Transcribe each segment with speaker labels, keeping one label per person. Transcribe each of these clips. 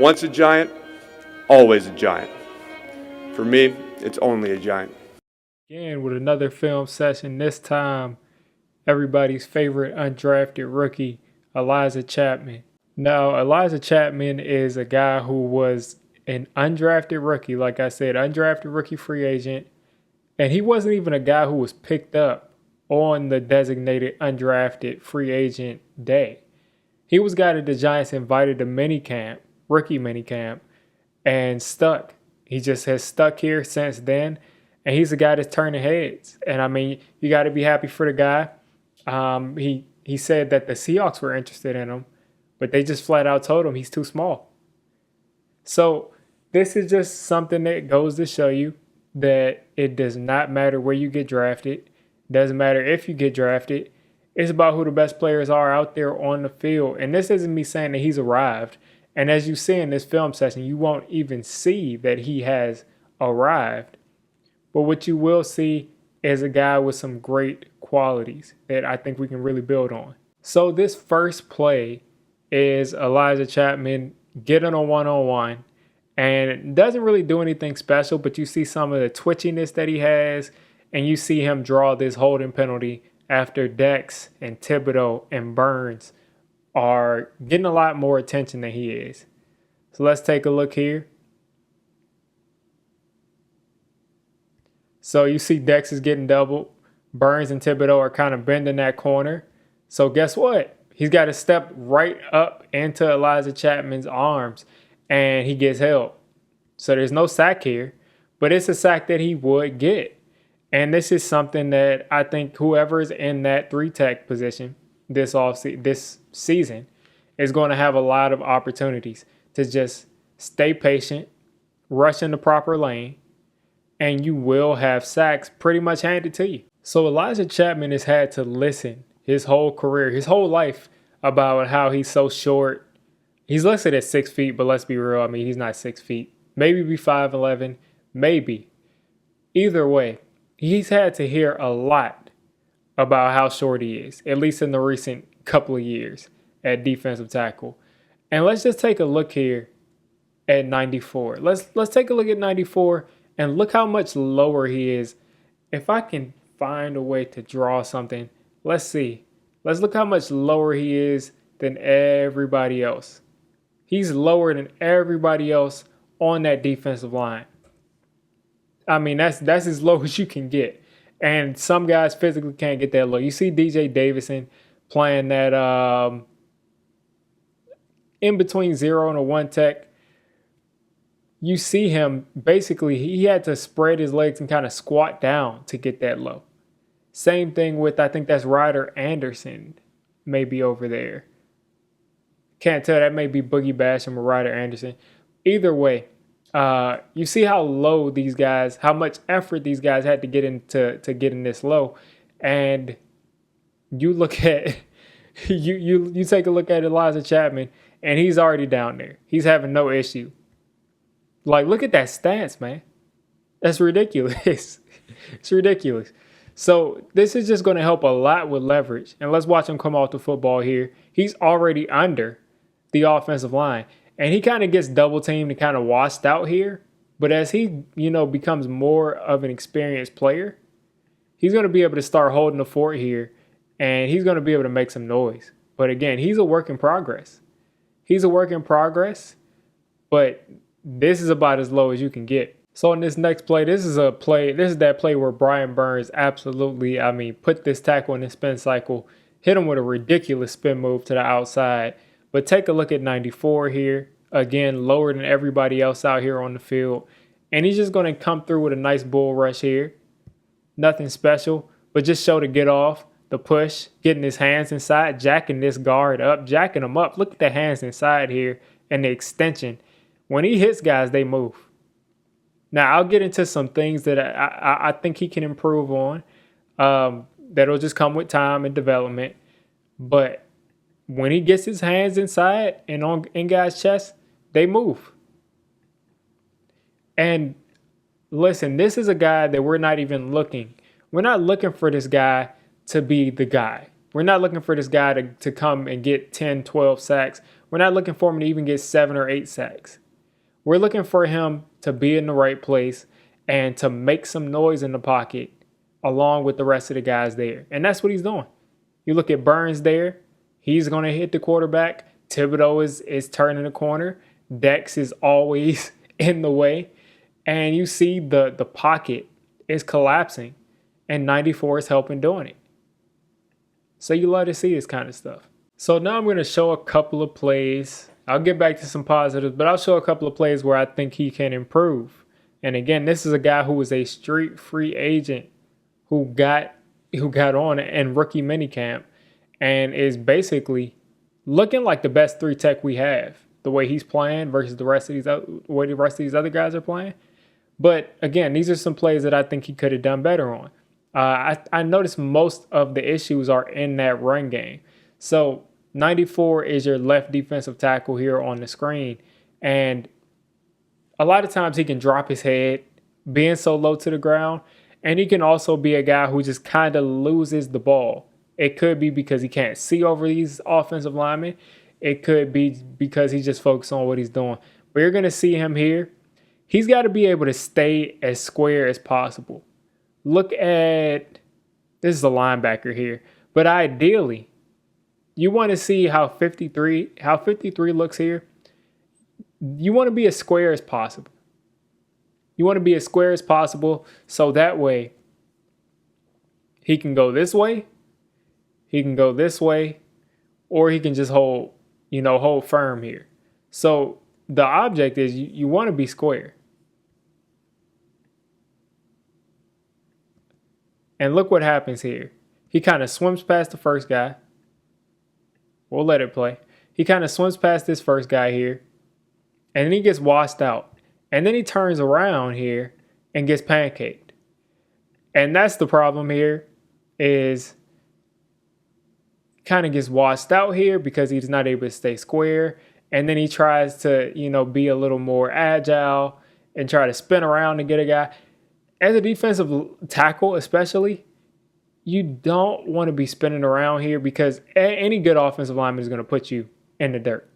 Speaker 1: Once a giant, always a giant. For me, it's only a giant.
Speaker 2: Again with another film session, this time everybody's favorite undrafted rookie, Elijah Chatman. Now, Elijah Chatman is a guy who was an undrafted rookie, like I said, undrafted rookie free agent, and he wasn't even a guy who was picked up on the designated undrafted free agent day. He was a guy that the Giants invited to minicamp, rookie minicamp, and stuck. He just has stuck here since then, and he's a guy that's turning heads. And I mean, you got to be happy for the guy. He said that the Seahawks were interested in him, but they just flat out told him he's too small. So this is just something that goes to show you that it does not matter where you get drafted. It doesn't matter if you get drafted. It's about who the best players are out there on the field. And this isn't me saying that he's arrived. And as you see in this film session, you won't even see that he has arrived. But what you will see is a guy with some great qualities that I think we can really build on. So this first play is Elijah Chatman getting a one-on-one. And it doesn't really do anything special, but you see some of the twitchiness that he has. And you see him draw this holding penalty after Dex and Thibodeau and Burns are getting a lot more attention than he is. So let's take a look here. So you see Dex is getting doubled. Burns and Thibodeau are kind of bending that corner. So guess what? He's got to step right up into Elijah Chatman's arms, and he gets held. So there's no sack here, but it's a sack that he would get. And this is something that I think whoever is in that 3-tech position this season is going to have a lot of opportunities to just stay patient, rush in the proper lane, and you will have sacks pretty much handed to you. So Elijah Chatman has had to listen his whole career, his whole life, about how he's so short. He's listed at 6 feet, but let's be real. I mean, he's not 6 feet. Maybe be 5'11", maybe. Either way, he's had to hear a lot about how short he is, at least in the recent couple of years at defensive tackle. And let's just take a look here at 94. Let's take a look at 94 and look how much lower he is. If I can find a way to draw something, let's see. Let's look how much lower he is than everybody else. He's lower than everybody else on that defensive line. I mean, that's as low as you can get. And some guys physically can't get that low. You see DJ Davison playing that in between 0 and a 1-tech. You see him, basically, he had to spread his legs and kind of squat down to get that low. Same thing with, I think that's Ryder Anderson, maybe over there. Can't tell, that may be Boogie Basham or Ryder Anderson. Either way, you see how low these guys, how much effort these guys had to get into to getting this low. And you look at, you take a look at Elijah Chatman, and he's already down there. He's having no issue. Like, look at that stance, man. That's ridiculous. It's ridiculous. So this is just going to help a lot with leverage. And let's watch him come off the football here. He's already under the offensive line. And he kind of gets double teamed and kind of washed out here. But as he, becomes more of an experienced player, he's going to be able to start holding the fort here. And he's going to be able to make some noise. But again, he's a work in progress. He's a work in progress. But this is about as low as you can get. So in this next play, this is that play where Brian Burns absolutely, put this tackle in the spin cycle, hit him with a ridiculous spin move to the outside. But take a look at 94 here. Again, lower than everybody else out here on the field. And he's just going to come through with a nice bull rush here. Nothing special, but just show the get off, the push, getting his hands inside, jacking this guard up, jacking him up. Look at the hands inside here and the extension. When he hits guys, they move. Now, I'll get into some things that I think he can improve on. That'll just come with time and development. But when he gets his hands inside and in guys' chests, they move. And listen, this is a guy that we're not even looking. We're not looking for this guy to be the guy. We're not looking for this guy to come and get 10, 12 sacks. We're not looking for him to even get 7 or 8 sacks. We're looking for him to be in the right place and to make some noise in the pocket along with the rest of the guys there. And that's what he's doing. You look at Burns there. He's going to hit the quarterback. Thibodeau is turning the corner. Dex is always in the way. And you see the pocket is collapsing. And 94 is helping doing it. So you love to see this kind of stuff. So now I'm going to show a couple of plays. I'll get back to some positives, but I'll show a couple of plays where I think he can improve. And again, this is a guy who was a street free agent who got on in rookie minicamp and is basically looking like the best 3 tech we have. The way he's playing versus the rest of these other guys are playing. But again, these are some plays that I think he could have done better on. I noticed most of the issues are in that run game. So 94 is your left defensive tackle here on the screen. And a lot of times he can drop his head, being so low to the ground. And he can also be a guy who just kind of loses the ball. It could be because he can't see over these offensive linemen. It could be because he's just focused on what he's doing. But you're going to see him here. He's got to be able to stay as square as possible. Look at, this is a linebacker here. But ideally, you want to see how 53 looks here. You want to be as square as possible. You want to be as square as possible so that way he can go this way, he can go this way, or he can just hold firm here. So the object is you want to be square. And look what happens here. He kind of swims past the first guy. We'll let it play. He kind of swims past this first guy here. And then he gets washed out. And then he turns around here and gets pancaked. And that's the problem here is kind of gets washed out here because he's not able to stay square. And then he tries to, be a little more agile and try to spin around to get a guy. As a defensive tackle especially, you don't want to be spinning around here because any good offensive lineman is going to put you in the dirt.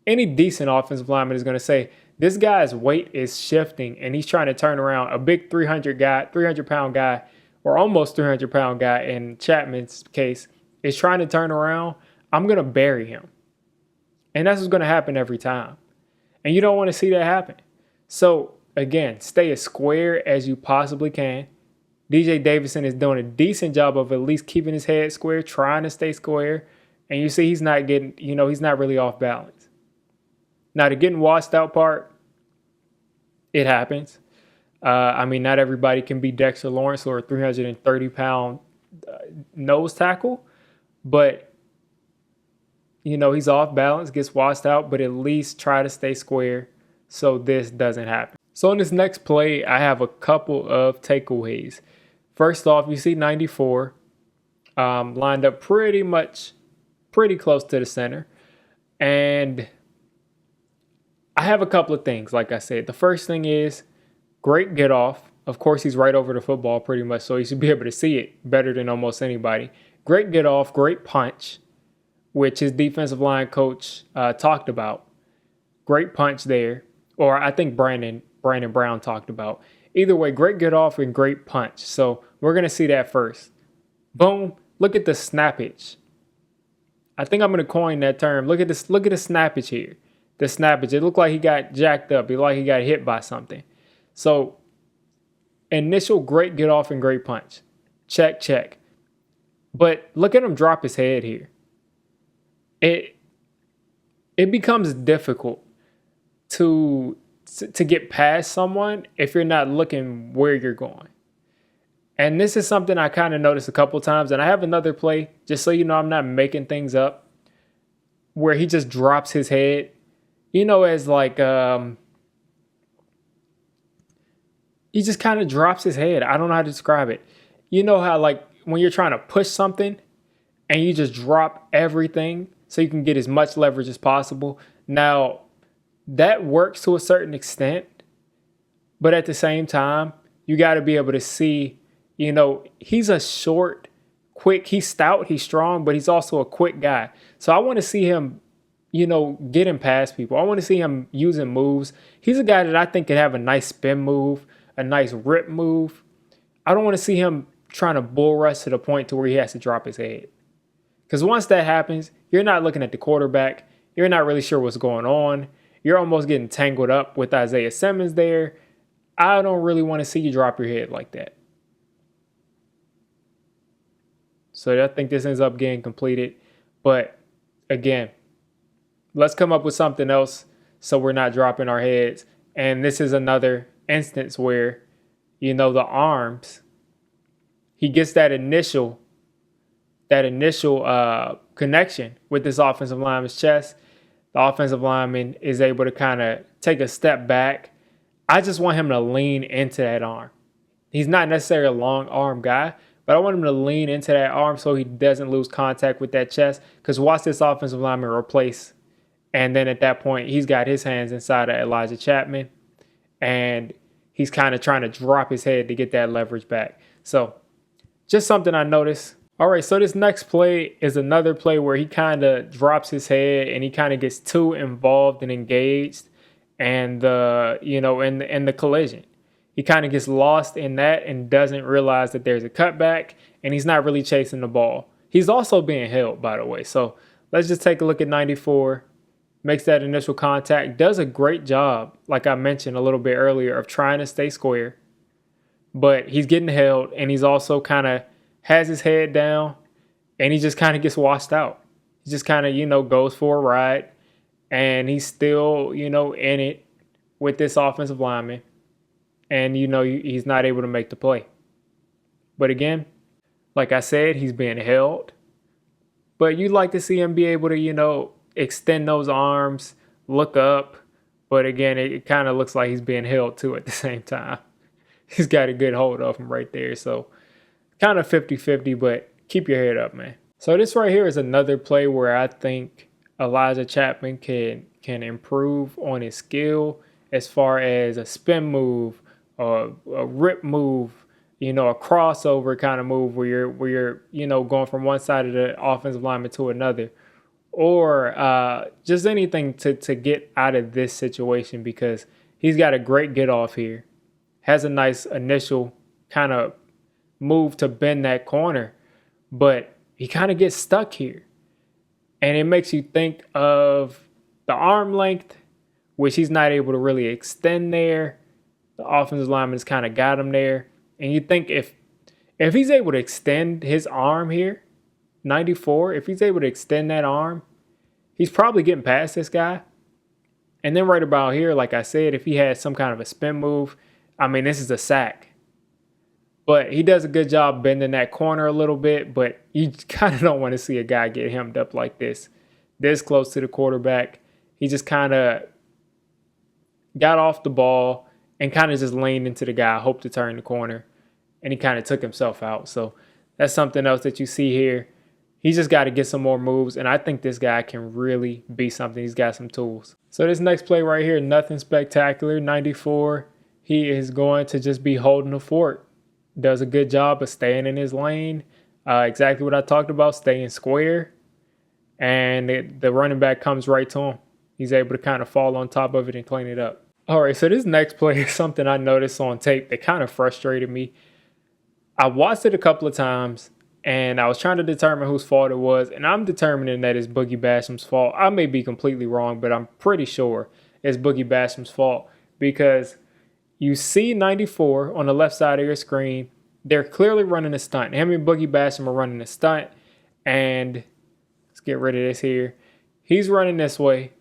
Speaker 2: Any decent offensive lineman is going to say, this guy's weight is shifting and he's trying to turn around. A big 300-pound guy, or almost 300-pound guy in Chapman's case, is trying to turn around. I'm going to bury him. And that's what's going to happen every time. And you don't want to see that happen. So, again, stay as square as you possibly can. DJ Davison is doing a decent job of at least keeping his head square, trying to stay square. And you see he's not getting, he's not really off balance. Now, the getting washed out part, it happens. Not everybody can be Dexter Lawrence or a 330-pound nose tackle. But, he's off balance, gets washed out, but at least try to stay square so this doesn't happen. So in this next play, I have a couple of takeaways. First off, you see 94 lined up pretty close to the center. And I have a couple of things, like I said. The first thing is great get off. Of course, he's right over the football pretty much, so he should be able to see it better than almost anybody. Great get off, great punch, which his defensive line coach talked about. Great punch there. Or I think Brandon Brown talked about. Either way, great get off and great punch. So we're going to see that first. Boom. Look at the snappage. I think I'm going to coin that term. Look at this. Look at the snappage here. The snappage. It looked like he got jacked up. It looked like he got hit by something. So initial great get off and great punch. Check, check. But look at him drop his head here. It becomes difficult to get past someone if you're not looking where you're going. And this is something I kind of noticed a couple times. And I have another play, just so you know I'm not making things up, where he just drops his head. As like, he just kind of drops his head. I don't know how to describe it. You know how like when you're trying to push something and you just drop everything so you can get as much leverage as possible. Now, that works to a certain extent, but at the same time, you got to be able to see, he's a short, quick, he's stout, he's strong, but he's also a quick guy. So I want to see him getting past people. I want to see him using moves. He's a guy that I think could have a nice spin move, a nice rip move. I don't want to see him trying to bull rush to the point to where he has to drop his head. Because once that happens, you're not looking at the quarterback. You're not really sure what's going on. You're almost getting tangled up with Isaiah Simmons there. I don't really want to see you drop your head like that. So I think this ends up getting completed. But again, let's come up with something else so we're not dropping our heads. And this is another instance where, the arms, he gets that initial connection with this offensive lineman's chest. The offensive lineman is able to kind of take a step back. I just want him to lean into that arm. He's not necessarily a long arm guy, but I want him to lean into that arm so he doesn't lose contact with that chest. Because watch this offensive lineman replace. And then at that point, he's got his hands inside of Elijah Chatman. And he's kind of trying to drop his head to get that leverage back. So just something I noticed. All right, so this next play is another play where he kind of drops his head and he kind of gets too involved and engaged, and in the collision, he kind of gets lost in that and doesn't realize that there's a cutback, and he's not really chasing the ball. He's also being held, by the way. So let's just take a look at 94. Makes that initial contact, does a great job, like I mentioned a little bit earlier, of trying to stay square, but he's getting held, and he's also kind of has his head down, and he just kind of gets washed out. He just kind of, goes for a ride, and he's still, in it with this offensive lineman, and, he's not able to make the play. But again, like I said, he's being held, but you'd like to see him be able to, extend those arms, look up, but again, it kind of looks like he's being held too at the same time. He's got a good hold of him right there, so kind of 50-50, but keep your head up, man. So this right here is another play where I think Elijah Chatman can improve on his skill as far as a spin move, or a rip move, a crossover kind of move where you're going from one side of the offensive lineman to another, or just anything to get out of this situation, because he's got a great get off here, has a nice initial kind of move to bend that corner, but he kind of gets stuck here. And it makes you think of the arm length, which he's not able to really extend there. The offensive lineman's kind of got him there. And you think if he's able to extend his arm here, 94, if he's able to extend that arm, he's probably getting past this guy. And then right about here, like I said, if he has some kind of a spin move, this is a sack. But he does a good job bending that corner a little bit, but you kind of don't want to see a guy get hemmed up like this close to the quarterback. He just kind of got off the ball and kind of just leaned into the guy, hoped to turn the corner, and he kind of took himself out. So that's something else that you see here. He's just got to get some more moves, and I think this guy can really be something. He's got some tools. So this next play right here, nothing spectacular. 94, he is going to just be holding the fort. Does a good job of staying in his lane. Exactly what I talked about, staying square. And the running back comes right to him. He's able to kind of fall on top of it and clean it up. All right, so this next play is something I noticed on tape that kind of frustrated me. I watched it a couple of times, and I was trying to determine whose fault it was, and I'm determining that it's Boogie Basham's fault. I may be completely wrong, but I'm pretty sure it's Boogie Basham's fault, because you see 94 on the left side of your screen. They're clearly running a stunt. Him and Boogie Basham are running a stunt. And let's get rid of this here. He's running this way.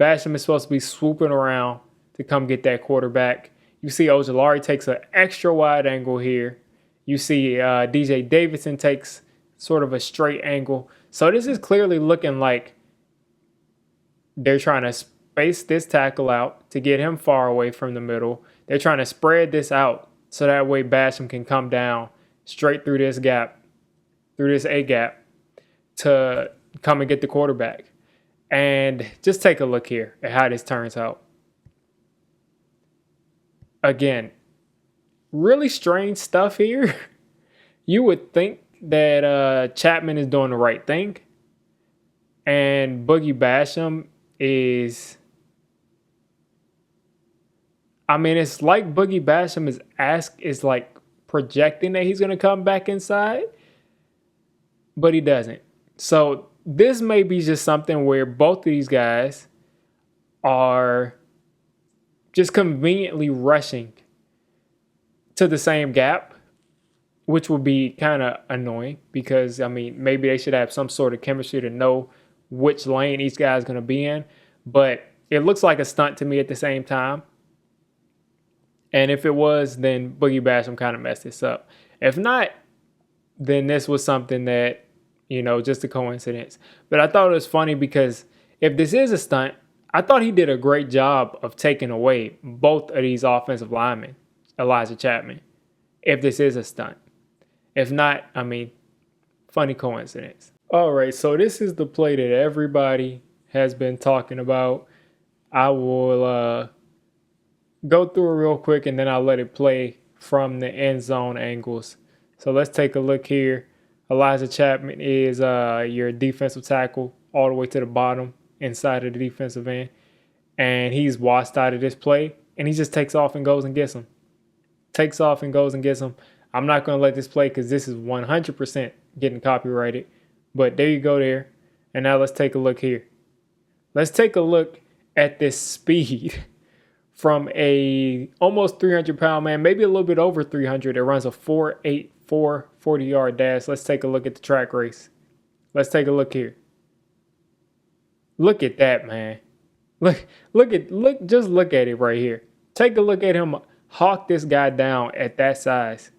Speaker 2: Basham is supposed to be swooping around to come get that quarterback. You see Ojulari takes an extra wide angle here. You see DJ Davidson takes sort of a straight angle. So this is clearly looking like they're trying to space this tackle out to get him far away from the middle. They're trying to spread this out so that way Basham can come down straight through this gap, through this A gap, to come and get the quarterback. And just take a look here at how this turns out. Again, really strange stuff here. You would think that Chapman is doing the right thing. And Boogie Basham is, I mean, it's like Boogie Basham is like projecting that he's going to come back inside, but he doesn't. So this may be just something where both of these guys are just conveniently rushing to the same gap, which would be kind of annoying because, I mean, maybe they should have some sort of chemistry to know which lane each guy is going to be in. But it looks like a stunt to me at the same time. And if it was, then Boogie Basham kind of messed this up. If not, then this was something that, just a coincidence. But I thought it was funny because if this is a stunt, I thought he did a great job of taking away both of these offensive linemen, Elijah Chatman, if this is a stunt. If not, I mean, funny coincidence. All right, so this is the play that everybody has been talking about. I will go through it real quick and then I'll let it play from the end zone angles. So let's take a look here. Elijah Chatman is your defensive tackle all the way to the bottom inside of the defensive end. And he's washed out of this play and he just takes off and goes and gets him. Takes off and goes and gets him. I'm not going to let this play because this is 100% getting copyrighted. But there you go there. And now let's take a look here. Let's take a look at this speed from a almost 300-pound man, maybe a little bit over 300. It runs a 4.84 40-yard dash. Let's take a look at the track race. Let's take a look here. Look at that, man. Look at it right here. Take a look at him hawk this guy down at that size.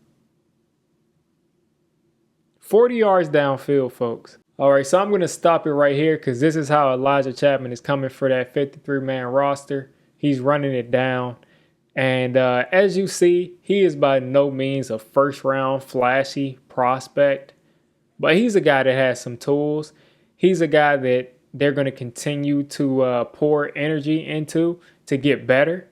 Speaker 2: 40 yards downfield, folks. All right, so I'm going to stop it right here because this is how Elijah Chatman is coming for that 53-man roster. He's running it down. And as you see, he is by no means a first-round flashy prospect. But he's a guy that has some tools. He's a guy that they're going to continue to pour energy into to get better.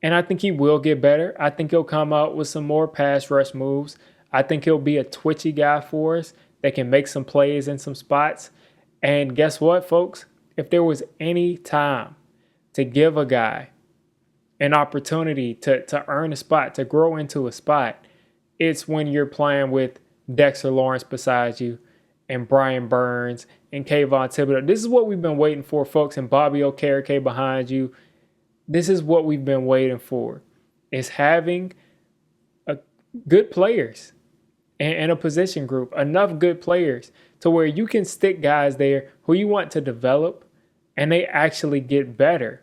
Speaker 2: And I think he will get better. I think he'll come out with some more pass rush moves. I think he'll be a twitchy guy for us that can make some plays in some spots. And guess what, folks? If there was any time to give a guy an opportunity to earn a spot, to grow into a spot, it's when you're playing with Dexter Lawrence beside you and Brian Burns and Kayvon Thibodeau. This is what we've been waiting for, folks, and Bobby Okereke behind you. This is what we've been waiting for, is having good players and a position group, enough good players to where you can stick guys there who you want to develop and they actually get better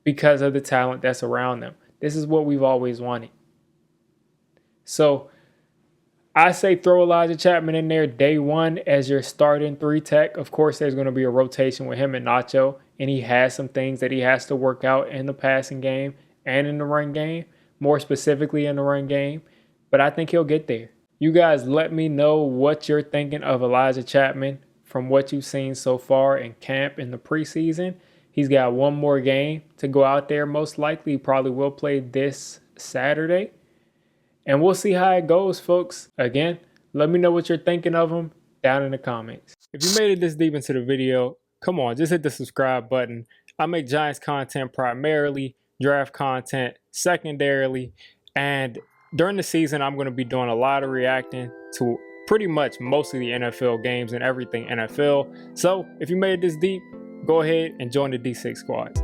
Speaker 2: because of the talent that's around them. This is what we've always wanted. So I say throw Elijah Chatman in there day one as your starting 3 tech. Of course, there's going to be a rotation with him and Nacho, and he has some things that he has to work out in the passing game and in the run game, more specifically in the run game. But I think he'll get there. You guys let me know what you're thinking of Elijah Chatman from what you've seen so far in camp in the preseason. He's got one more game to go out there. Most likely, he probably will play this Saturday. And we'll see how it goes, folks. Again, let me know what you're thinking of him down in the comments. If you made it this deep into the video, come on, just hit the subscribe button. I make Giants content primarily, draft content secondarily, and during the season, I'm going to be doing a lot of reacting to pretty much most of the NFL games and everything NFL. So if you made it this deep, go ahead and join the D6 squad.